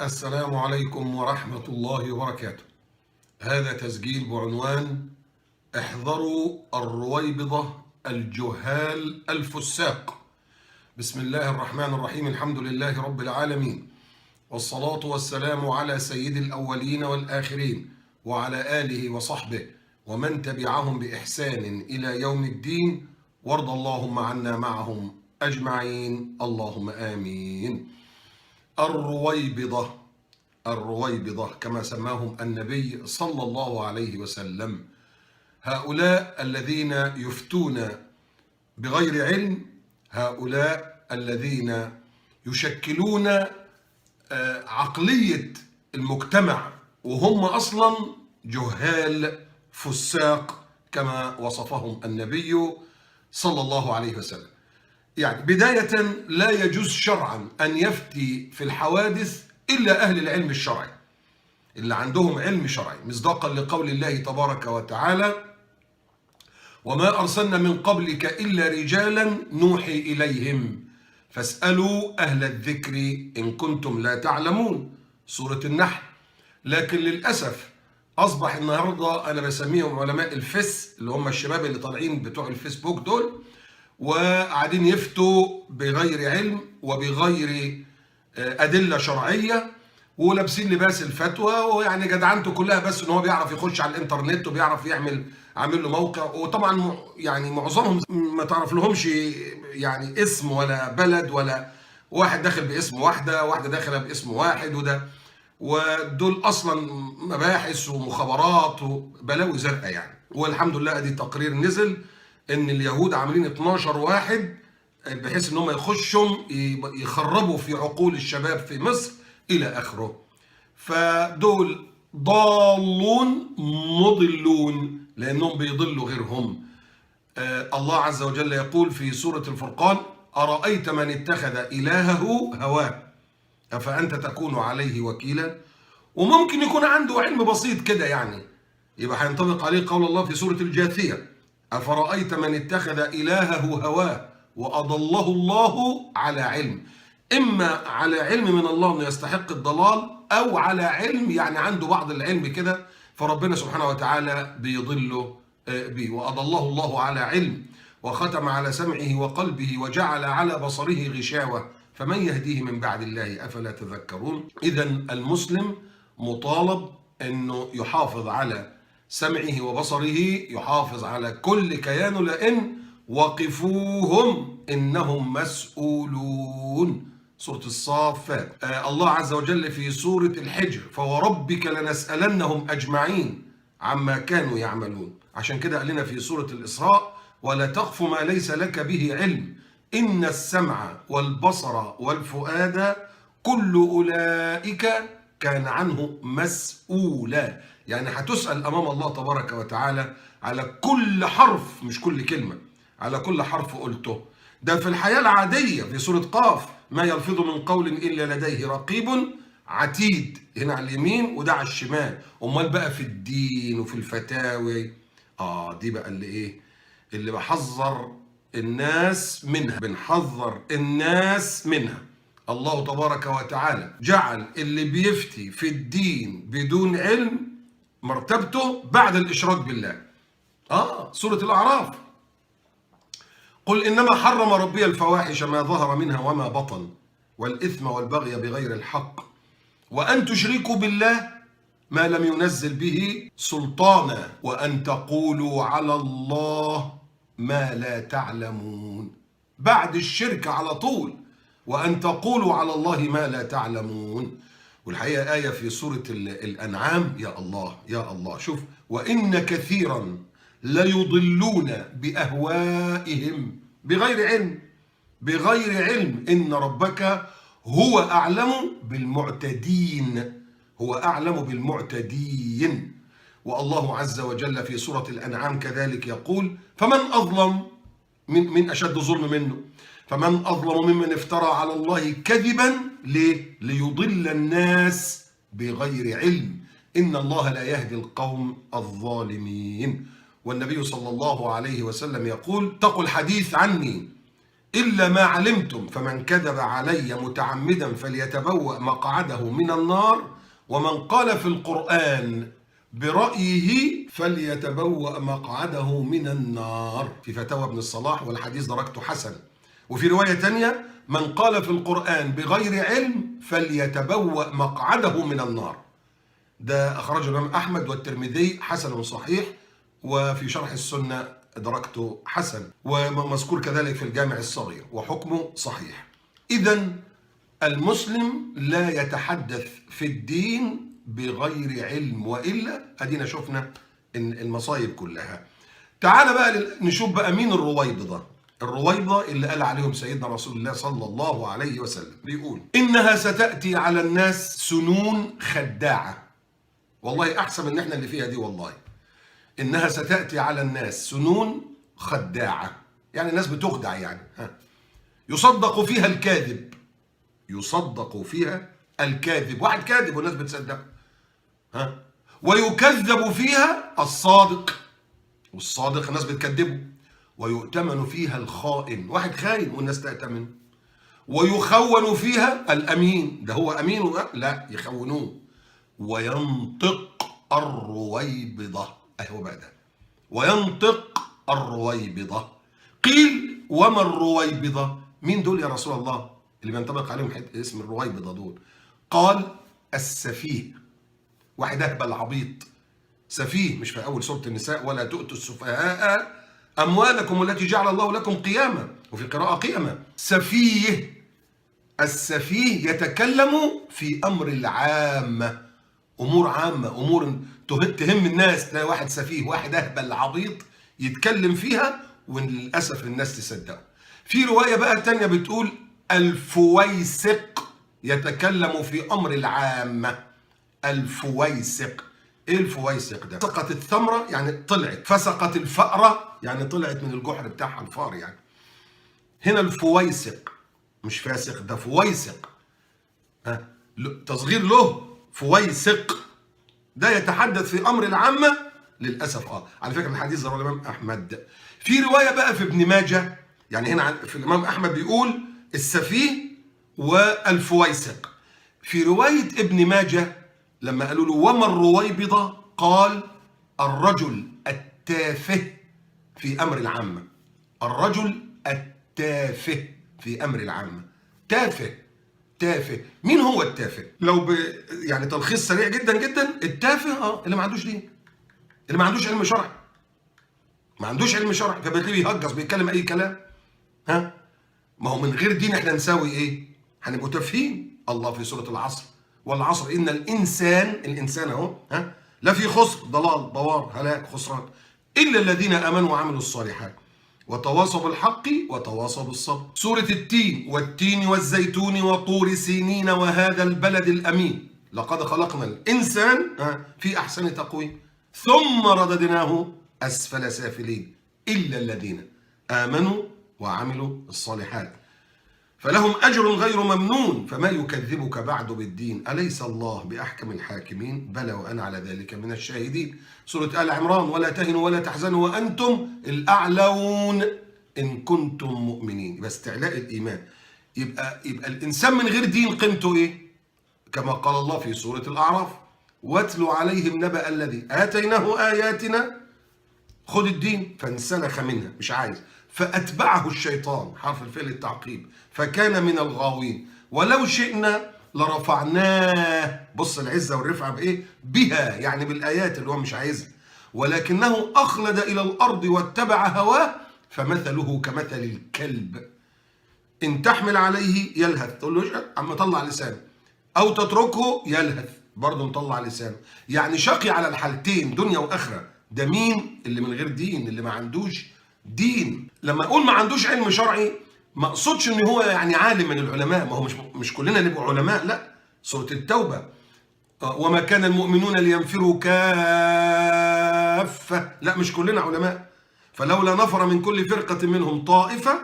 السلام عليكم ورحمة الله وبركاته. هذا تسجيل بعنوان احذروا الرويبضة الجهال الفساق. بسم الله الرحمن الرحيم، الحمد لله رب العالمين، والصلاة والسلام على سيد الأولين والآخرين وعلى آله وصحبه ومن تبعهم بإحسان إلى يوم الدين، وارض اللهم عنا معهم أجمعين، اللهم آمين. الرويبضة كما سماهم النبي صلى الله عليه وسلم، هؤلاء الذين يفتون بغير علم، هؤلاء الذين يشكلون عقلية المجتمع وهم أصلا جهال فساق كما وصفهم النبي صلى الله عليه وسلم. يعني بداية لا يجوز شرعا أن يفتي في الحوادث إلا أهل العلم الشرعي اللي عندهم علم شرعي، مصداقا لقول الله تبارك وتعالى: وما أرسلنا من قبلك إلا رجالا نوحي إليهم فاسألوا أهل الذكر إن كنتم لا تعلمون، سورة النحل. لكن للأسف أصبح النهاردة أنا بسميهم علماء الفيس، اللي هم الشباب اللي طالعين بتوع الفيسبوك دول، وقاعدين يفتوا بغير علم وبغير أدلة شرعية، ولابسين لباس الفتوى، ويعني جدعنته كلها بس ان هو بيعرف يخش على الانترنت وبيعرف عامل له موقع. وطبعا يعني معظمهم ما تعرف لهمش يعني اسم ولا بلد، ولا واحد داخل باسم واحده داخله باسم واحد، ودول اصلا مباحث ومخابرات وبلاوي زرقاء يعني. والحمد لله ادي تقرير نزل ان اليهود عاملين 12 واحد بحيث ان هم يخشوا يخربوا في عقول الشباب في مصر الى اخره. فدول ضالون مضلون لانهم بيضلوا غيرهم. الله عز وجل يقول في سورة الفرقان: أرأيت من اتخذ إلهه هواه أفأنت تكون عليه وكيلا. وممكن يكون عنده علم بسيط كده يعني، يبقى هينطبق عليه قول الله في سورة الجاثية: أفرأيت من اتخذ إلهه هواه وأضله الله على علم. إما على علم من الله أنه يستحق الضلال، أو على علم يعني عنده بعض العلم كده، فربنا سبحانه وتعالى بيضله به. وأضله الله على علم وختم على سمعه وقلبه وجعل على بصره غشاوة فمن يهديه من بعد الله أفلا تذكرون. إذا المسلم مطالب أنه يحافظ على سمعه وبصره، يحافظ على كل كيانه، لأن وقفوهم إنهم مسؤولون، سورة الصافات. الله عز وجل في سورة الحجر: فوربك لنسألنهم أجمعين عما كانوا يعملون. عشان كده قال لنا في سورة الإسراء: ولا تقف ما ليس لك به علم إن السمع والبصر والفؤاد كل أولئك كان عنه مسؤولا. يعني هتسأل أمام الله تبارك وتعالى على كل حرف، مش كل كلمة، على كل حرف قلته. ده في الحياة العادية في سورة قاف: ما يلفظ من قول إلا لديه رقيب عتيد، هنا على اليمين وده على الشمال. أمال بقى في الدين وفي الفتاوي، دي بقى اللي إيه، اللي بحذر الناس منها، بنحذر الناس منها. الله تبارك وتعالى جعل اللي بيفتي في الدين بدون علم مرتبته بعد الإشراك بالله. سورة الأعراف: قل إنما حرم ربي الفواحش ما ظهر منها وما بطن والإثم والبغي بغير الحق وأن تشركوا بالله ما لم ينزل به سلطانا وأن تقولوا على الله ما لا تعلمون. بعد الشرك على طول: وأن تقولوا على الله ما لا تعلمون. والحقيقة آية في سورة الأنعام، يا الله يا الله، شوف: وإن كثيرا ليضلون بأهوائهم بغير علم إن ربك هو أعلم بالمعتدين. والله عز وجل في سورة الأنعام كذلك يقول: فمن أظلم من أشد ظلم منه، فمن أظلم ممن افترى على الله كذبا ليضل الناس بغير علم إن الله لا يهدي القوم الظالمين. والنبي صلى الله عليه وسلم يقول: اتقوا الحديث عني إلا ما علمتم فمن كذب علي متعمدا فليتبوأ مقعده من النار ومن قال في القرآن برأيه فليتبوأ مقعده من النار، في فتاوى ابن الصلاح، والحديث درجته حسن. وفي رواية تانية من قال في القرآن بغير علم فليتبوأ مقعده من النار. ده أخرجه الإمام أحمد والترمذي حسن صحيح، وفي شرح السنة درجته حسن، ومذكور كذلك في الجامع الصغير وحكمه صحيح. إذا المسلم لا يتحدث في الدين بغير علم، وإلا أدينا شفنا المصايب كلها. تعال بقى نشوف بقى مين الرويبضة. الرويبضة اللي قال عليهم سيدنا رسول الله صلى الله عليه وسلم، بيقول إنها ستأتي على الناس سنون خداعة. والله أحسن من إحنا اللي فيها دي والله. إنها ستأتي على الناس سنون خداعة، يعني الناس بتخدع يعني. يصدق فيها الكاذب، يصدق فيها الكاذب، واحد كاذب والناس بتصدقه. ويكذب فيها الصادق، والصادق الناس بتكذبه. ويؤتمن فيها الخائن، واحد خاين والناس تأتمنه. ويخون فيها الأمين، ده هو أمين لا يخونوه. وينطق الرويبضة، أهو بقى ده، وينطق الرويبضة. قيل وما الرويبضة؟ مين دول يا رسول الله اللي بينطبق عليهم اسم الرويبضة دول؟ قال السفيه، واحد أهبل عبيط سفيه، مش في أول سورة النساء ولا تؤتوا السفهاء أموالكم التي جعل الله لكم قياما، وفي قراءة قياما. سفيه، السفيه يتكلم في أمر العامة، أمور عامة، أمور تهم الناس. تلاقي واحد سفيه، واحد أهبل عبيط يتكلم فيها وللأسف الناس تصدقه. في رواية بقى تانية بتقول الفويسق يتكلم في أمر العامة. الفويسق، ايه الفويسق ده؟ سقط الثمرة يعني طلعت، فسقت الفأرة يعني طلعت من الجحر بتاعها الفار يعني. هنا الفويسق مش فاسق، ده فويسق، تصغير له، فويسق. ده يتحدث في أمر العامة للأسف. على فكرة الحديث رواه الإمام أحمد. في رواية بقى في ابن ماجه، يعني هنا في الإمام أحمد بيقول السفيه والفويسق. في رواية ابن ماجه لما قالوا له وما الرويبضة قال الرجل التافه في أمر العامة. الرجل التافه في أمر العامة. تافه، تافه. مين هو التافه؟ لو يعني تلخيص سريع جدا جدا، التافه اللي ما عندوش دين، اللي ما عندوش علم شرع، ما عندوش علم شرع، فبتلاقيه بيهجص بيتكلم اي كلام. ما هو من غير دين احنا نساوي ايه؟ هنبقوا تافهين. الله في سورة العصر والعصر ان الانسان اهو لفي خسر، ضلال، بوار، هلاك، خسران، الا الذين امنوا وعملوا الصالحات وتواصوا بالحق وتواصوا بالصبر. سورة التين، والتين والزيتون وطور سينين وهذا البلد الأمين لقد خلقنا الإنسان في أحسن تقويم ثم رددناه أسفل سافلين إلا الذين آمنوا وعملوا الصالحات فلهم أجر غير ممنون فما يكذبك بعد بالدين أليس الله بأحكم الحاكمين بلى وأنا على ذلك من الشاهدين. سورة آل عمران، ولا تهنوا ولا تحزنوا وأنتم الأعلون إن كنتم مؤمنين. يبقى استعلاء الإيمان. يبقى الإنسان من غير دين قيمته إيه؟ كما قال الله في سورة الأعراف واتلوا عليهم نبأ الذي آتيناه آياتنا، خد الدين فانسلخ منها، مش عايز، فأتبعه الشيطان، حرف الفعل التعقيب، فكان من الغاوين ولو شئنا لرفعناه، بص العزة والرفعة بإيه؟ بها، يعني بالآيات اللي هو مش عايزها، ولكنه أخلد إلى الأرض واتبع هواه فمثله كمثل الكلب إن تحمل عليه يلهث، تقول له عم طلع لسانه، أو تتركه يلهث برضه مطلع لسانه. يعني شقي على الحالتين دنيا وآخرة. ده مين؟ اللي من غير دين، اللي ما عندوش دين. لما أقول ما عندوش علم شرعي ما أقصدش إن هو يعني عالم من العلماء، ما هو مش كلنا نبقى علماء، لا. سورة التوبة وما كان المؤمنون لينفروا كافة، لا مش كلنا علماء. فلولا نفر من كل فرقة منهم طائفة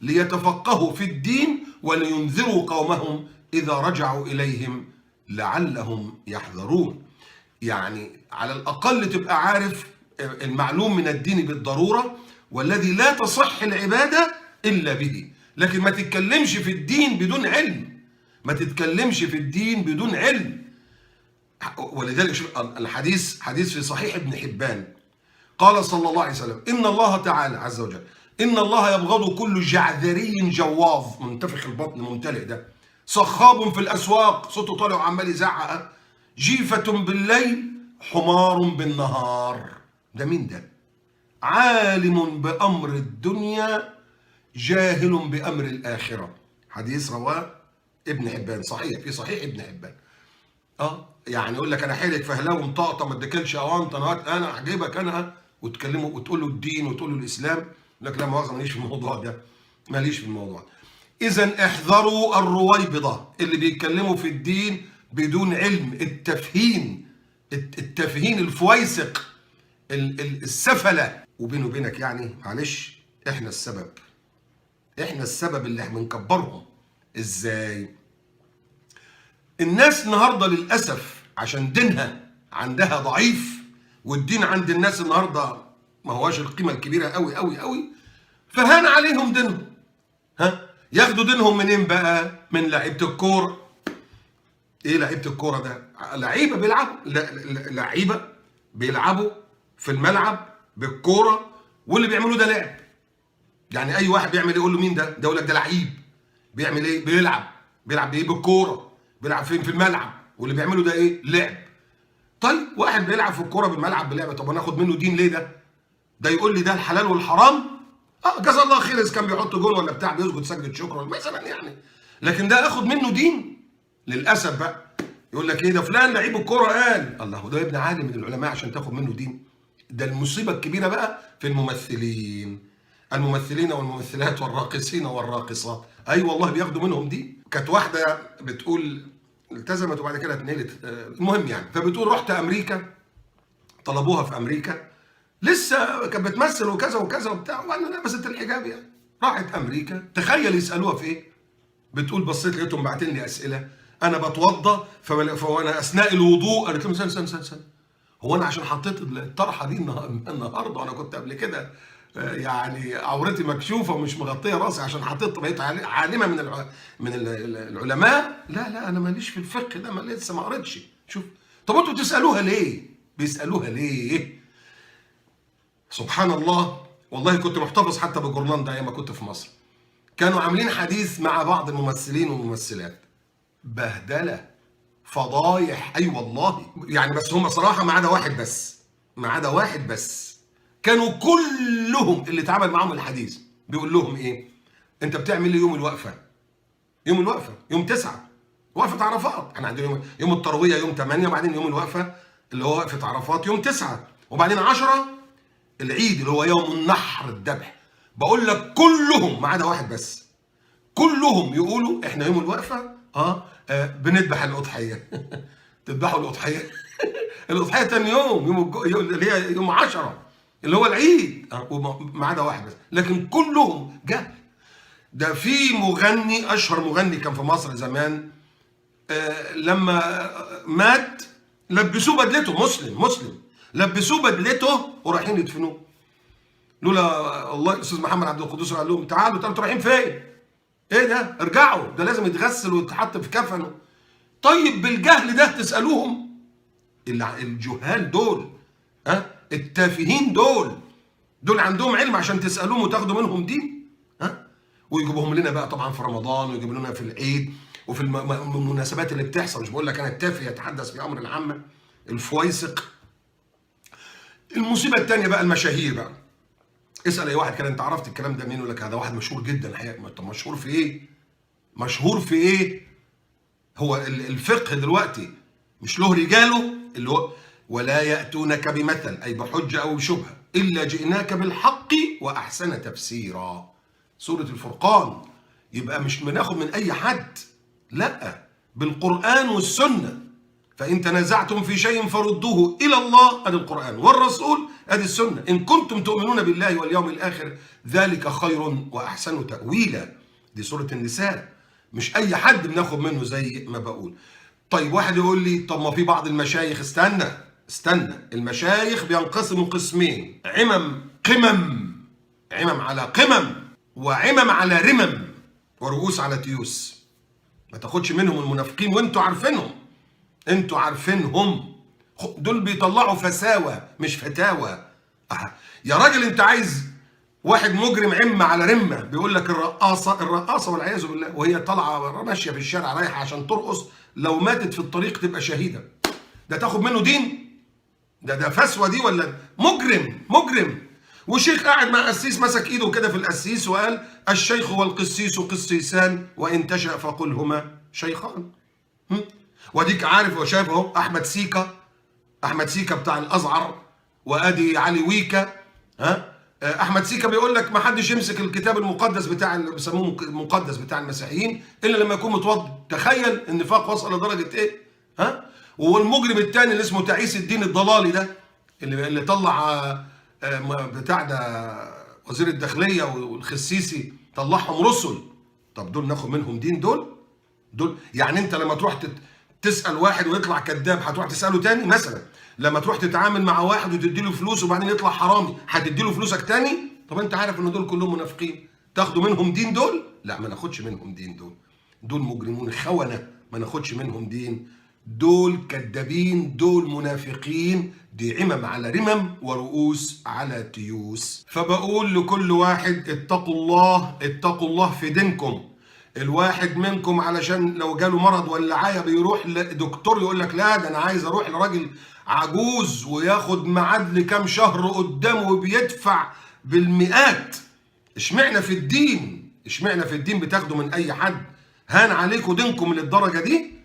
ليتفقهوا في الدين ولينذروا قومهم إذا رجعوا إليهم لعلهم يحذرون. يعني على الأقل تبقى عارف المعلوم من الدين بالضرورة والذي لا تصح العبادة إلا به. لكن ما تتكلمش في الدين بدون علم، ما تتكلمش في الدين بدون علم. ولذلك شوف الحديث، حديث في صحيح ابن حبان، قال صلى الله عليه وسلم: إن الله تعالى عز وجل إن الله يبغض كل جعذري جواظ، منتفخ البطن ممتلئ ده، صخاب في الأسواق، صوته طالع وعمال يزعق، جيفة بالليل حمار بالنهار. ده مين ده؟ عالم بأمر الدنيا جاهل بأمر الآخرة. حديث رواه ابن حبان، صحيح، في صحيح ابن حبان. يعني يقول لك انا حيلك فهلاوي مطاطا ما اديكلش اوانطه، انا اعجبك انا، وتكلمه وتقول له الدين وتقول له الاسلام، يقول لك لا مؤاخذه ماليش في الموضوع ده، ماليش في الموضوع. اذا احذروا الرويبضه اللي بيتكلموا في الدين بدون علم، التفهين الفويسق، السفله. وبيني وبينك يعني معلش، احنا السبب اللي احنا بنكبرهم. ازاي؟ الناس النهارده للاسف عشان دينها عندها ضعيف، والدين عند الناس النهارده ما هواش القيمه الكبيره قوي قوي قوي، فهان عليهم دينهم. ياخدوا دينهم منين بقى؟ من لعيبه الكوره. ايه لعيبه الكوره ده؟ لعيبه بيلعبوا، لعيبه بيلعبوا في الملعب بالكوره، واللي بيعملوه ده لعب. يعني اي واحد بيعمل ايه يقول له مين ده؟ ده يقول لك ده لعيب. بيعمل ايه؟ بيلعب بايه؟ بالكوره. بيلعب فين؟ في الملعب. واللي بيعمله ده ايه؟ لعب. طيب واحد بيلعب في الكوره بالملعب بلعبه، طب انا اخد منه دين ليه ده؟ ده يقول لي ده الحلال والحرام؟ جزا الله خير اذا كان بيحط جول ولا بتاع بيسجد سجده شكر مثلا يعني، لكن ده اخد منه دين؟ للاسف بقى يقول لك ايه ده فلان لعيب الكوره قال الله، ده ابن عالم من العلماء عشان تاخد منه دين؟ ده المصيبه الكبيره بقى في الممثلين والممثلات والراقصين والراقصات. اي والله بياخدوا منهم دين. كانت واحده بتقول التزمت وبعد كده اتنقلت، المهم يعني، فبتقول رحت امريكا، طلبوها في امريكا، لسه كانت بتمثل وكذا وكذا وبتاع، وانا لبست الحجاب يعني، راحت امريكا. تخيل يسالوها في ايه؟ بتقول بصيت لقيتهم باعتين لي اسئله، انا بتوضى فانا اثناء الوضوء قالت لهم استنى، هو انا عشان حطيت الطرحه دي النهارده وانا كنت قبل كده يعني عورتي مكشوفه ومش مغطيه راسي عشان حطيت بقيت عالمه من العلماء؟ لا انا ماليش في الفقه ده، ما لسه ما قريتش. شوف، طب انتوا بتسالوها ليه؟ بيسالوها ليه؟ سبحان الله. والله كنت محتفظ حتى بالجورنال ده ايام ما كنت في مصر، كانوا عاملين حديث مع بعض الممثلين والممثلات، بهدله، فضايح، اي والله يعني. بس هم صراحه ما عدا واحد بس كانوا كلهم اللي اتعامل معاهم الحديث بيقول لهم ايه؟ انت بتعمل ايه يوم الوقفه؟ يوم 9، وقفه عرفات. احنا عندنا يوم الترويه يوم 8، وبعدين يوم الوقفه اللي هو وقفه عرفات يوم 9، وبعدين 10 العيد اللي هو يوم النحر الذبح. بقول لك كلهم ما عدا واحد بس، كلهم يقولوا احنا يوم الوقفه بنذبح الاضحيه. تذبحوا الاضحيه؟ الاضحيه ثاني يوم اللي هي يوم 10 اللي هو العيد، ما عدا واحد بس، لكن كلهم جهل. ده في مغني، اشهر مغني كان في مصر زمان، لما مات لبسوه بدلته، مسلم لبسوه بدلته ورايحين يدفنوه، لولا الله الاستاذ محمد عبد القدوس قال لهم تعالوا انتوا رايحين فين؟ ايه ده؟ ارجعوا، ده لازم يتغسل ويتحط في كفنه. طيب بالجهل ده تسالوهم؟ الجهال دول، التافهين دول عندهم علم عشان تسالوهم وتاخدوا منهم دين؟ ويجيبوهم لنا بقى طبعا في رمضان، ويجيبوا لنا في العيد وفي المناسبات اللي بتحصل. مش بقول لك انا التافه يتحدث في امر العامه، الفويسق. المصيبه الثانيه بقى المشاهير بقى. اسال اي واحد كده انت عرفت الكلام ده منين؟ يقول لك هذا واحد مشهور جدا الحقيقه. طب مشهور في ايه؟ هو الفقه دلوقتي مش له رجاله اللي هو ولا ياتونك بمثل اي بحجه او بشبهه الا جئناك بالحق واحسن تفسيرا، سوره الفرقان. يبقى مش بناخد من اي حد، لا، بالقران والسنه. فإن تنازعتم في شيء فردوه إلى الله، أدي القرآن، والرسول، أدي السنة، إن كنتم تؤمنون بالله واليوم الآخر ذلك خير وأحسن تأويلا، دي سورة النساء. مش أي حد بناخد منه زي ما بقول. طيب واحد يقول لي طب ما في بعض المشايخ، استنى، المشايخ بينقسموا قسمين: قمم على قمم، وعمم على رمم. ورؤوس على تيوس. ما تاخدش منهم المنافقين وانتوا عارفينهم، انتوا عارفينهم، دول بيطلعوا فساوة مش فتاوى. يا راجل انت عايز واحد مجرم عمة على رمة بيقول لك الرقاصة والعياذ بالله وهي طالعة ماشية في الشارع رايحة عشان ترقص، لو ماتت في الطريق تبقى شهيدة، ده تاخد منه دين؟ ده فسوة دي ولا مجرم. وشيخ قاعد مع قسيس مسك ايده كده في القسيس وقال الشيخ والقسيس قسيسان وان تشأ فقل هما شيخان. واديك عارف وشايف اهو احمد سيكا بتاع الازعر، وادي علي ويكا. احمد سيكا بيقول لك ما حدش يمسك الكتاب المقدس بتاع اللي بيسموه المقدس بتاع المسيحيين الا لما يكون متوضي. تخيل النفاق وصل لدرجه ايه. والمجرم الثاني اللي اسمه تعيس الدين الضلالي ده اللي طلع بتاع ده وزير الداخليه والخسيسي طلعهم رسل. طب دول ناخد منهم دين؟ دول يعني انت لما تروح تسال واحد ويطلع كذاب هتروح تساله تاني؟ مثلا لما تروح تتعامل مع واحد وتدي له فلوس وبعدين يطلع حرامي هتدي له فلوسك تاني؟ طب انت عارف ان دول كلهم منافقين، تاخدوا منهم دين دول؟ لا ما ناخدش منهم دين. دول مجرمون خونة، ما ناخدش منهم دين. دول كذابين، دول منافقين، دي عمم على رمم ورؤوس على تيوس. فبقول لكل واحد اتقوا الله في دينكم. الواحد منكم علشان لو جاله مرض ولا عايه بيروح لدكتور يقول لك لا ده انا عايز اروح لراجل عجوز وياخد ميعاد لكام شهر قدامه وبيدفع بالمئات. اشمعنا في الدين بتاخدوا من اي حد؟ هان عليكم دينكم للدرجه دي؟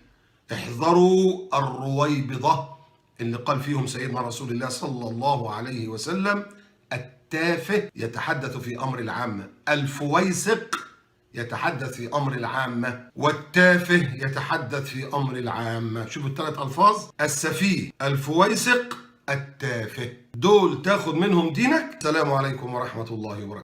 احذروا الرويبضه اللي قال فيهم سيدنا رسول الله صلى الله عليه وسلم التافه يتحدث في امر العامه، الفويسق يتحدث في أمر العامة، والتافه يتحدث في أمر العامة. شوفوا الثلاث ألفاظ، السفيه، الفويسق، التافه، دول تاخد منهم دينك. السلام عليكم ورحمة الله وبركاته.